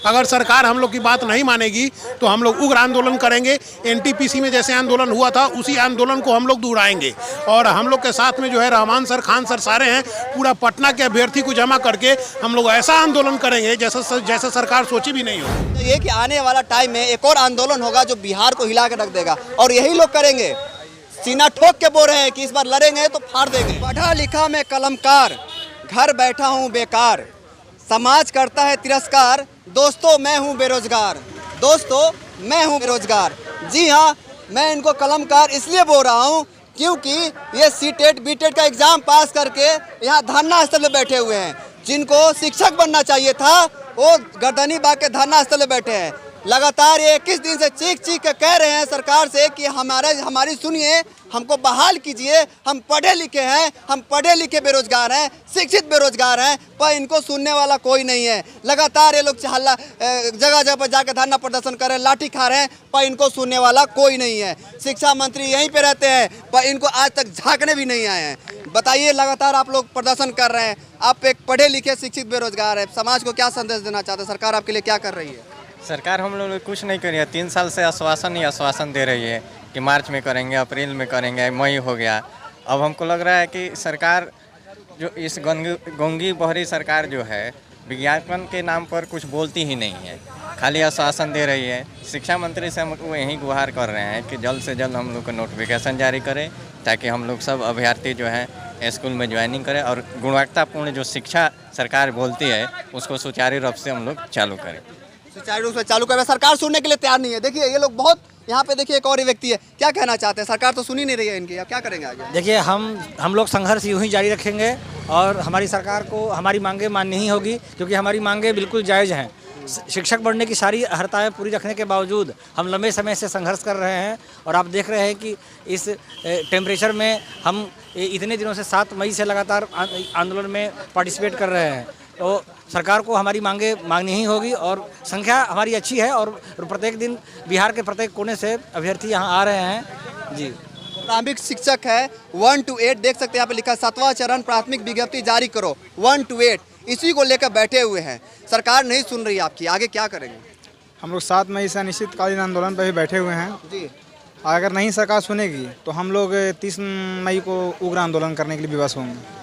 अगर सरकार हम लोग की बात नहीं मानेगी तो हम लोग उग्र आंदोलन करेंगे। एनटीपीसी में जैसे आंदोलन हुआ था उसी आंदोलन को हम लोग दोहराएंगे। और हम लोग के साथ में जो है रहमान सर, खान सर सारे हैं। पूरा पटना के अभ्यर्थी को जमा करके हम लोग ऐसा आंदोलन करेंगे जैसे सरकार सोची भी नहीं हो। तो ये कि आने वाला टाइम में एक और आंदोलन होगा जो बिहार को हिला के रख देगा, और यही लोग करेंगे। सीना ठोक के बोल रहे हैं कि इस बार लड़ेंगे तो फाड़ देंगे। पढ़ा लिखा मैं कलमकार, घर बैठा हूँ बेकार, समाज करता है तिरस्कार, दोस्तों मैं हूँ बेरोजगार, दोस्तों मैं हूँ बेरोजगार। जी हाँ, मैं इनको कलमकार इसलिए बोल रहा हूँ क्योंकि ये सीटेट बीटेट का एग्जाम पास करके यहाँ धरना स्थल में बैठे हुए हैं। जिनको शिक्षक बनना चाहिए था वो गर्दनी बाग के धरना स्थल में बैठे हैं। लगातार ये 21 दिन से चीख चीख के कह रहे हैं सरकार से कि हमारी सुनिए, हमको बहाल कीजिए। हम पढ़े लिखे हैं, हम पढ़े लिखे बेरोजगार हैं, शिक्षित बेरोजगार हैं, पर इनको सुनने वाला कोई नहीं है। लगातार ये लोग हल्ला जगह जगह पर जाकर धरना प्रदर्शन कर रहे हैं, लाठी खा रहे हैं, पर इनको सुनने वाला कोई नहीं है। शिक्षा मंत्री यहीं पे रहते हैं पर इनको आज तक झांकने भी नहीं आए हैं। बताइए, लगातार आप लोग प्रदर्शन कर रहे हैं, आप एक पढ़े लिखे शिक्षित बेरोजगार है, समाज को क्या संदेश देना चाहते हैं? सरकार आपके लिए क्या कर रही है? सरकार हम लोग कुछ नहीं कर रही है। 3 साल से आश्वासन ही आश्वासन दे रही है कि मार्च में करेंगे, अप्रैल में करेंगे, मई हो गया। अब हमको लग रहा है कि सरकार जो इस गंगी बहरी सरकार जो है विज्ञापन के नाम पर कुछ बोलती ही नहीं है, खाली आश्वासन दे रही है। शिक्षा मंत्री से हम यही गुहार कर रहे हैं कि जल्द से जल्द हम लोग को नोटिफिकेशन जारी करें ताकि हम लोग सब अभ्यर्थी जो हैं स्कूल में ज्वाइनिंग करें और गुणवत्तापूर्ण जो शिक्षा सरकार बोलती है उसको सुचारू रूप से हम लोग चालू करें। सुचारू रूप से चालू करें। सरकार सुनने के लिए तैयार नहीं है। देखिए ये लोग बहुत, यहाँ पे देखिए एक और व्यक्ति है, क्या कहना चाहते हैं? सरकार तो सुन ही नहीं रही है इनकी, अब क्या करेंगे आगे? देखिए हम लोग संघर्ष यूं ही जारी रखेंगे और हमारी सरकार को हमारी मांगें माननी ही होगी, क्योंकि हमारी मांगें बिल्कुल जायज़ हैं। शिक्षक बढ़ने की सारी अर्हताएँ पूरी रखने के बावजूद हम लंबे समय से संघर्ष कर रहे हैं और आप देख रहे हैं कि इस टेम्परेचर में हम इतने दिनों से 7 मई से लगातार आंदोलन में पार्टिसिपेट कर रहे हैं। तो सरकार को हमारी मांगे मांगनी ही होगी और संख्या हमारी अच्छी है और प्रत्येक दिन बिहार के प्रत्येक कोने से अभ्यर्थी यहाँ आ रहे हैं। जी, प्राथमिक शिक्षक है 1 to 8, देख सकते हैं यहाँ पे लिखा 7वां चरण प्राथमिक विज्ञप्ति जारी करो 1 to 8, इसी को लेकर बैठे हुए हैं। सरकार नहीं सुन रही आपकी, आगे क्या करेंगे? हम लोग 7 मई से अनिश्चितकालीन आंदोलन पर भी बैठे हुए हैं जी। अगर नहीं सरकार सुनेगी तो हम लोग 30 मई को उग्र आंदोलन करने के लिए विवश होंगे।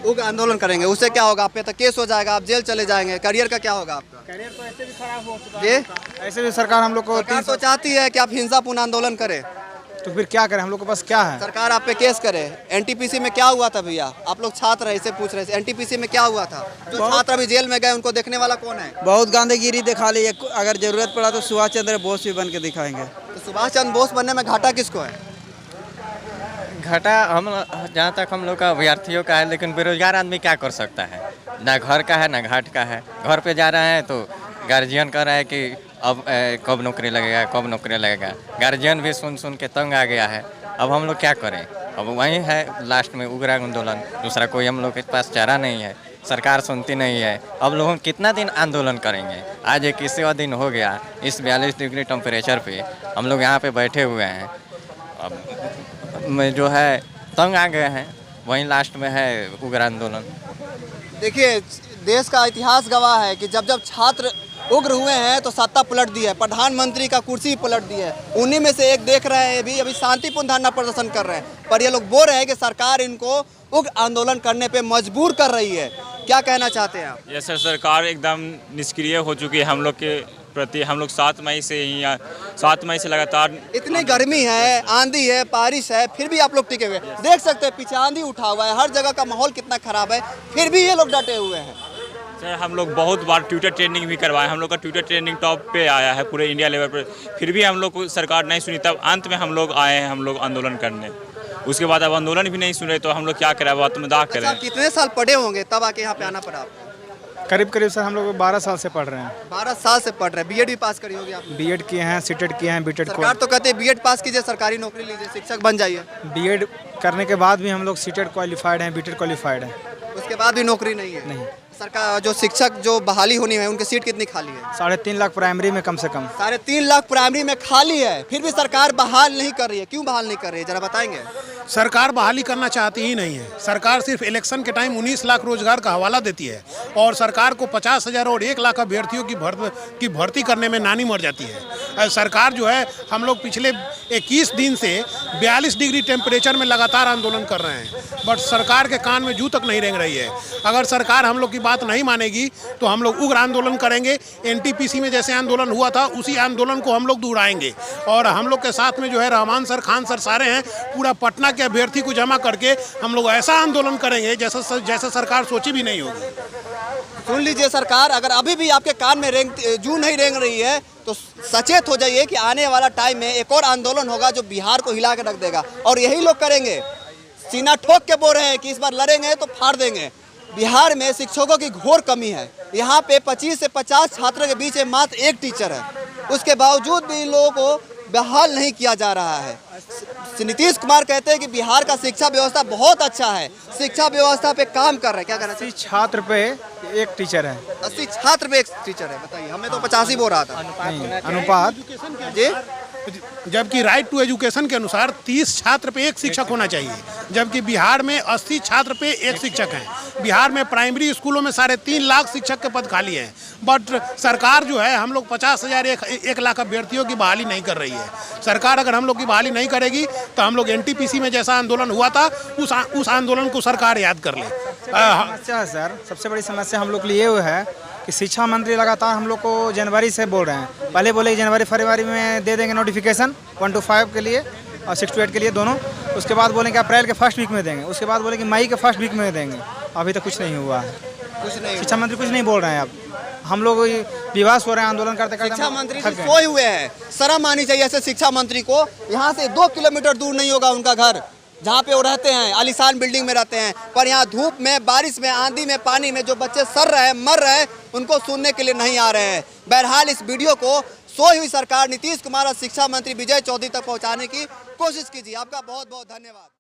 उग्र आंदोलन करेंगे, उससे क्या होगा? आप पे तो केस हो जाएगा, आप जेल चले जाएंगे, करियर का क्या होगा आपका? करियर तो ऐसे भी खराब हो चुका है। ऐसे भी सरकार हम लोग को तो चाहती है कि आप हिंसापूर्ण आंदोलन करें, तो फिर क्या करें? हम लोग के पास क्या है? सरकार आप पे केस करे। एनटीपीसी में क्या हुआ था भैया? आप लोग छात्र हैं, इसे पूछ रहे थे, एनटीपीसी में क्या हुआ था? जो छात्र अभी जेल में गए उनको देखने वाला कौन है? बहुत गांधीगिरी दिखा ली है। अगर जरूरत पड़ा तो सुभाष चंद्र बोस भी बन के दिखाएंगे। तो सुभाष चंद्र बोस बनने में घाटा किसको है? घाटा हम जहाँ तक हम लोग का अभ्यर्थियों का है, लेकिन बेरोजगार आदमी क्या कर सकता है? ना घर का है ना घाट का है। घर पे जा रहे हैं तो गार्जियन कह रहा है कि अब कब नौकरी लगेगा, कब नौकरी लगेगा। गार्जियन भी सुन सुन के तंग आ गया है। अब हम लोग क्या करें? अब वही है लास्ट में उग्र आंदोलन, दूसरा कोई हम लोग के पास चारा नहीं है। सरकार सुनती नहीं है। अब लोग कितना दिन आंदोलन करेंगे? आज 21वां दिन हो गया इस 42 डिग्री टेम्परेचर पे हम लोग यहाँ पे बैठे हुए हैं। अब में जो है तंग आ गए हैं, वहीं लास्ट में है उग्र आंदोलन। देखिए, देश का इतिहास गवाह है कि जब जब छात्र उग्र हुए हैं तो सत्ता पलट दी है, प्रधानमंत्री का कुर्सी पलट दी है। उन्हीं में से एक देख रहे हैं अभी शांतिपूर्ण धरना प्रदर्शन कर रहे हैं, पर ये लोग बोल रहे हैं कि सरकार इनको उग्र आंदोलन करने पे मजबूर कर रही है। क्या कहना चाहते हैं आप? ये सर, सरकार एकदम निष्क्रिय हो चुकी है हम लोग के प्रति। हम लोग 7 मई से लगातार, इतनी गर्मी है, आंधी है, बारिश है, फिर भी आप लोग टिके हुए। देख सकते हैं पीछे आंधी उठा हुआ है, हर जगह का माहौल कितना खराब है, फिर भी ये लोग डटे हुए हैं। सर हम लोग बहुत बार ट्विटर ट्रेनिंग भी करवाए, हम लोग का ट्विटर ट्रेनिंग टॉप पे आया है पूरे इंडिया लेवल पर, फिर भी हम लोग को सरकार नहीं सुनी। तब अंत में हम लोग आए हैं, हम लोग आंदोलन करने। उसके बाद अब आंदोलन भी नहीं सुने तो हम लोग क्या करें? बात में दाग करें। कितने साल पढ़े होंगे तब आके यहाँ पे आना पड़ा आपको? करीब सर हम लोग 12 साल से पढ़ रहे हैं। 12 साल से पढ़ रहे हैं। बीएड भी पास करी होगी आप? बीएड किए हैं, सीटेट किए हैं, बीटेड। सरकार तो कहते हैं बीएड पास कीजिए, सरकारी नौकरी लीजिए, शिक्षक बन जाइए। बीएड करने के बाद भी हम लोग सीटेट क्वालिफाइड हैं, बीटेड क्वालिफाइड हैं, उसके बाद भी नौकरी नहीं है। नहीं। सरकार जो शिक्षक जो बहाली होनी है उनकी सीट कितनी खाली है? 3.5 लाख प्राइमरी में कम से कम। 3.5 लाख प्राइमरी में खाली है, फिर भी सरकार बहाल नहीं कर रही है। क्यों बहाल नहीं कर रही है, जरा बताएंगे? सरकार बहाली करना चाहती ही नहीं है। सरकार सिर्फ इलेक्शन के टाइम 19 लाख रोजगार का हवाला देती है और सरकार को 50,000 और 1 लाख अभ्यर्थियों की भर्ती करने में नानी मर जाती है। सरकार जो है, हम लोग पिछले 21 दिन से 42 डिग्री टेम्परेचर में लगातार आंदोलन कर रहे हैं, बट सरकार के कान में जू तक नहीं रेंग रही है। अगर सरकार हम लोग की बात नहीं मानेगी तो हम लोग उग्र आंदोलन करेंगे। NTPC में जैसे आंदोलन हुआ था उसी आंदोलन को हम लोग दोहराएंगे और हम लोग के साथ में जो है रहमान सर, खान सर सारे हैं। पूरा पटना के अभ्यर्थी को जमा करके हम लोग ऐसा आंदोलन करेंगे जैसे सरकार सोची भी नहीं होगी। सुन लीजिए सरकार, अगर अभी भी आपके कान में जू नहीं रेंग रही है तो सचेत हो जाइए कि आने वाला टाइम में एक और आंदोलन होगा जो बिहार को हिला के रख देगा और यही लोग करेंगे। सीना ठोक के बोल रहे हैं कि इस बार लड़ेंगे तो फाड़ देंगे। बिहार में शिक्षकों की घोर कमी है। यहाँ पे 25 से 50 छात्रों के बीच मात्र एक टीचर है, उसके बावजूद भी इन लोगों को बहाल नहीं किया जा रहा है। नीतीश कुमार कहते हैं कि बिहार का शिक्षा व्यवस्था बहुत अच्छा है, शिक्षा व्यवस्था पे काम कर रहे हैं। क्या कहना चाहिए? 80 छात्र पे एक टीचर है। 80 छात्र पे एक टीचर है, बताइए। हमें तो 50 ही बोल रहा था। अनुपात जी, जबकि राइट टू एजुकेशन के अनुसार 30 छात्र पे एक शिक्षक होना चाहिए, जबकि बिहार में 80 छात्र पे एक शिक्षक हैं। बिहार में प्राइमरी स्कूलों में 3.5 लाख शिक्षक के पद खाली हैं, बट सरकार जो है हम लोग 50,000 1 लाख अभ्यर्थियों की बहाली नहीं कर रही है। सरकार अगर हम लोग की बहाली नहीं करेगी तो हम लोग NTPC में जैसा आंदोलन हुआ था उस आंदोलन को सरकार याद कर ले। समस्या है सर, सबसे बड़ी समस्या हम लोग के लिए वो है कि शिक्षा मंत्री लगातार हम लोग को जनवरी से बोल रहे हैं। पहले बोले कि जनवरी फरवरी में दे देंगे नोटिफिकेशन 1 to 5 के लिए और 6 to 8 के लिए दोनों। उसके बाद बोले कि अप्रैल के फर्स्ट वीक में देंगे, उसके बाद बोले कि मई के फर्स्ट वीक में देंगे। अभी तक कुछ नहीं हुआ है, कुछ नहीं। शिक्षा मंत्री कुछ नहीं बोल रहे हैं। अब हम लोग विवास हो रहे हैं आंदोलन करते करते। शिक्षा मंत्री तो सोए हुए हैं। शर्म आनी चाहिए ऐसे शिक्षा मंत्री को। यहाँ से 2 किलोमीटर दूर नहीं होगा उनका घर जहाँ पे वो रहते हैं, आलीशान बिल्डिंग में रहते हैं, पर यहाँ धूप में, बारिश में, आंधी में, पानी में जो बच्चे सड़ रहे हैं, मर रहे हैं, उनको सुनने के लिए नहीं आ रहे हैं। बहरहाल इस वीडियो को सोई हुई सरकार नीतीश कुमार और शिक्षा मंत्री विजय चौधरी तक पहुँचाने की कोशिश कीजिए। आपका बहुत बहुत धन्यवाद।